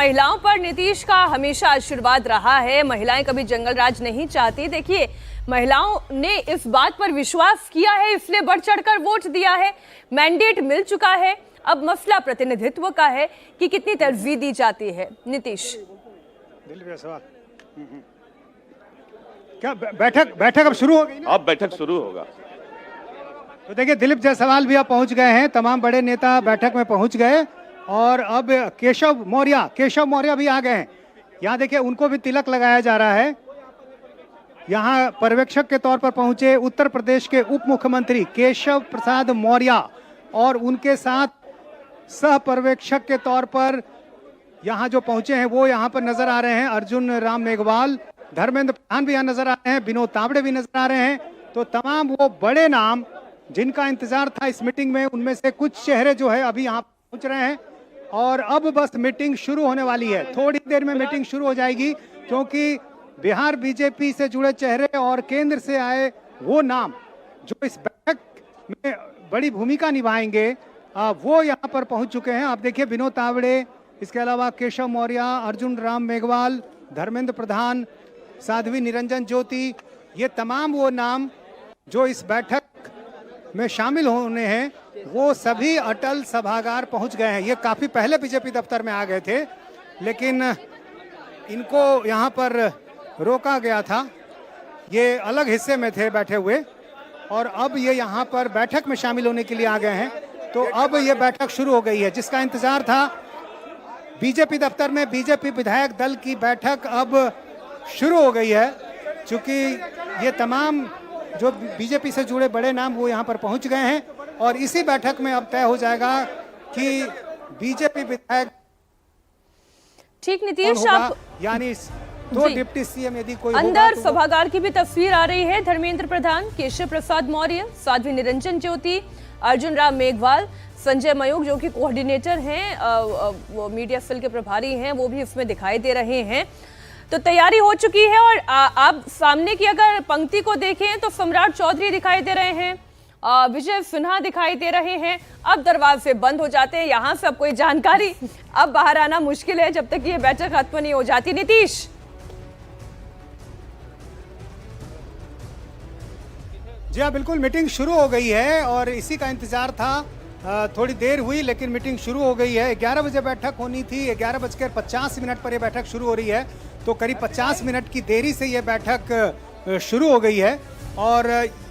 महिलाओं पर नीतीश का हमेशा आशीर्वाद रहा है। महिलाएं कभी जंगल राज नहीं चाहती। देखिए, महिलाओं ने इस बात पर विश्वास किया है, इसलिए बढ़ चढ़कर वोट दिया है। मैंडेट मिल चुका है। अब मसला प्रतिनिधित्व का है कि कितनी तरजीह दी जाती है। नीतीश, क्या बैठक अब शुरू हो गई ना? अब बैठक शुरू होगा। तो देखिए, दिलीप जायसवाल भी अब पहुंच गए हैं। तमाम बड़े नेता बैठक में पहुंच गए और अब केशव मौर्य भी आ गए हैं। यहाँ देखिए, उनको भी तिलक लगाया जा रहा है। यहाँ पर्यवेक्षक के तौर पर पहुंचे उत्तर प्रदेश के उप मुख्यमंत्री केशव प्रसाद मौर्य और उनके साथ सह पर्यवेक्षक के तौर पर यहाँ जो पहुंचे हैं वो यहाँ पर नजर आ रहे हैं। अर्जुन राम मेघवाल, धर्मेंद्र प्रधान भी यहाँ नजर आ रहे हैं, विनोद तावड़े भी नजर आ रहे हैं। तो तमाम वो बड़े नाम जिनका इंतजार था इस मीटिंग में, उनमें से कुछ चेहरे जो है अभी यहाँ पहुंच रहे हैं और अब बस मीटिंग शुरू होने वाली है। थोड़ी देर में मीटिंग शुरू हो जाएगी, क्योंकि बिहार बीजेपी से जुड़े चेहरे और केंद्र से आए वो नाम जो इस बैठक में बड़ी भूमिका निभाएंगे वो यहाँ पर पहुंच चुके हैं। आप देखिए, विनोद तावड़े, इसके अलावा केशव मौर्य, अर्जुन राम मेघवाल, धर्मेंद्र प्रधान, साध्वी निरंजन ज्योति, ये तमाम वो नाम जो इस बैठक में शामिल होने हैं वो सभी अटल सभागार पहुंच गए हैं। ये काफी पहले बीजेपी दफ्तर में आ गए थे, लेकिन इनको यहाँ पर रोका गया था। ये अलग हिस्से में थे बैठे हुए और अब ये यहाँ पर बैठक में शामिल होने के लिए आ गए हैं। तो अब ये बैठक शुरू हो गई है जिसका इंतजार था। बीजेपी दफ्तर में बीजेपी विधायक दल की बैठक अब शुरू हो गई है, क्योंकि ये तमाम जो बीजेपी से जुड़े बड़े नाम वो यहाँ पर पहुँच गए हैं और इसी बैठक में अब तय हो जाएगा कि बीजेपी विधायक ठीक। नीतीश, आप यानी दो डिप्टी सीएम यदि कोई अंदर तो सभागार की भी तस्वीर आ रही है। धर्मेंद्र प्रधान, केशव प्रसाद मौर्य, साध्वी निरंजन ज्योति, अर्जुन राम मेघवाल, संजय मयूख जो कि कोऑर्डिनेटर हैं, वो मीडिया सेल के प्रभारी हैं, वो भी इसमें दिखाई दे रहे हैं। तो तैयारी हो चुकी है और आप सामने की अगर पंक्ति को देखें तो सम्राट चौधरी दिखाई दे रहे हैं, विजय सिन्हा दिखाई दे रहे हैं। अब दरवाजे बंद हो जाते हैं, यहाँ से अब कोई जानकारी अब बाहर आना मुश्किल है जब तक ये बैठक खत्म नहीं हो जाती। नीतीश, जी हाँ, बिल्कुल मीटिंग शुरू हो गई है और इसी का इंतजार था। थोड़ी देर हुई लेकिन मीटिंग शुरू हो गई है। 11 बजे बैठक होनी थी, 11:50 पर यह बैठक शुरू हो रही है। तो करीब 50 मिनट की देरी से यह बैठक शुरू हो गई है और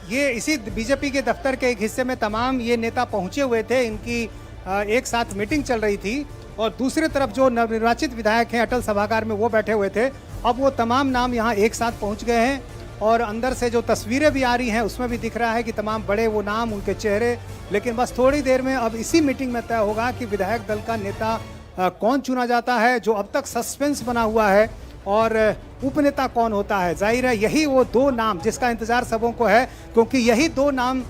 ये इसी बीजेपी के दफ्तर के एक हिस्से में तमाम ये नेता पहुंचे हुए थे। इनकी एक साथ मीटिंग चल रही थी और दूसरी तरफ जो नवनिर्वाचित विधायक हैं अटल सभागार में वो बैठे हुए थे। अब वो तमाम नाम यहाँ एक साथ पहुँच गए हैं और अंदर से जो तस्वीरें भी आ रही हैं उसमें भी दिख रहा है कि तमाम बड़े वो नाम, उनके चेहरे। लेकिन बस थोड़ी देर में अब इसी मीटिंग में तय होगा कि विधायक दल का नेता कौन चुना जाता है। जो अब तक सस्पेंस बना हुआ है और उपनेता कौन होता है, जाहिर है यही वो दो नाम जिसका इंतजार सबों को है, क्योंकि यही दो नाम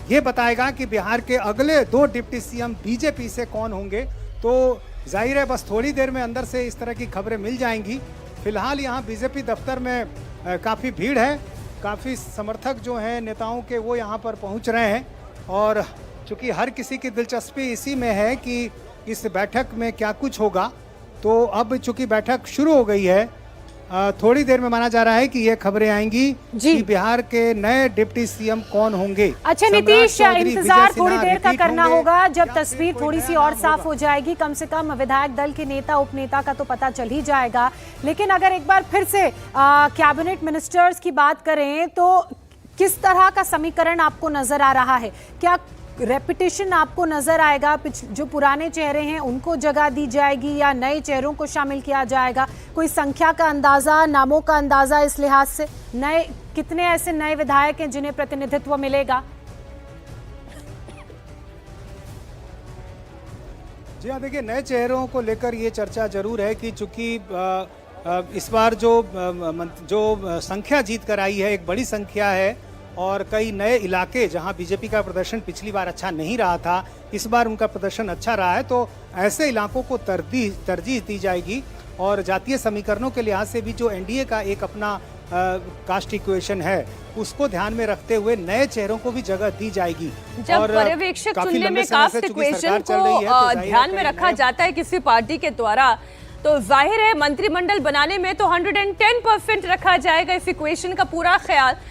ये बताएगा कि बिहार के अगले 2 डिप्टी सीएम बीजेपी से कौन होंगे। तो जाहिर है बस थोड़ी देर में अंदर से इस तरह की खबरें मिल जाएंगी। फिलहाल यहाँ बीजेपी दफ्तर में काफ़ी भीड़ है, काफ़ी समर्थक जो हैं नेताओं के वो यहाँ पर पहुँच रहे हैं और चूँकि हर किसी की दिलचस्पी इसी में है कि इस बैठक में क्या कुछ होगा। तो अब चूँकि बैठक शुरू हो गई है, थोड़ी देर में माना जा रहा है कि ये खबरें आएंगी कि बिहार के नए डिप्टी सीएम कौन होंगे। अच्छा नीतीश, इंतजार थोड़ी देर का करना होगा। जब तस्वीर थोड़ी सी और साफ हो जाएगी, कम से कम विधायक दल के नेता उपनेता का तो पता चल ही जाएगा। लेकिन अगर एक बार फिर से कैबिनेट मिनिस्टर्स की बात करें तो किस तरह का समीकरण आपको नजर आ रहा है? क्या रेपिटेशन आपको नजर आएगा? जो पुराने चेहरे हैं उनको जगह दी जाएगी या नए चेहरों को शामिल किया जाएगा? कोई संख्या का अंदाजा, नामों का अंदाजा इस लिहाज से? नए कितने ऐसे नए विधायक हैं जिन्हें प्रतिनिधित्व मिलेगा? जी हाँ, देखिए, नए चेहरों को लेकर ये चर्चा जरूर है कि चूंकि इस बार जो संख्या जीत कर आई है एक बड़ी संख्या है और कई नए इलाके जहां बीजेपी का प्रदर्शन पिछली बार अच्छा नहीं रहा था, इस बार उनका प्रदर्शन अच्छा रहा है। तो ऐसे इलाकों को तरजीह दी जाएगी और जातीय समीकरणों के लिहाज से भी जो एनडीए का एक अपना कास्ट इक्वेशन है उसको ध्यान में रखते हुए नए चेहरों को भी जगह दी जाएगी। जब पर्यवेक्षक चुनने में कास्ट इक्वेशन को ध्यान में रखा जाता है किसी पार्टी के द्वारा, तो जाहिर है मंत्रिमंडल बनाने में तो 110% रखा जाएगा इस इक्वेशन का पूरा ख्याल।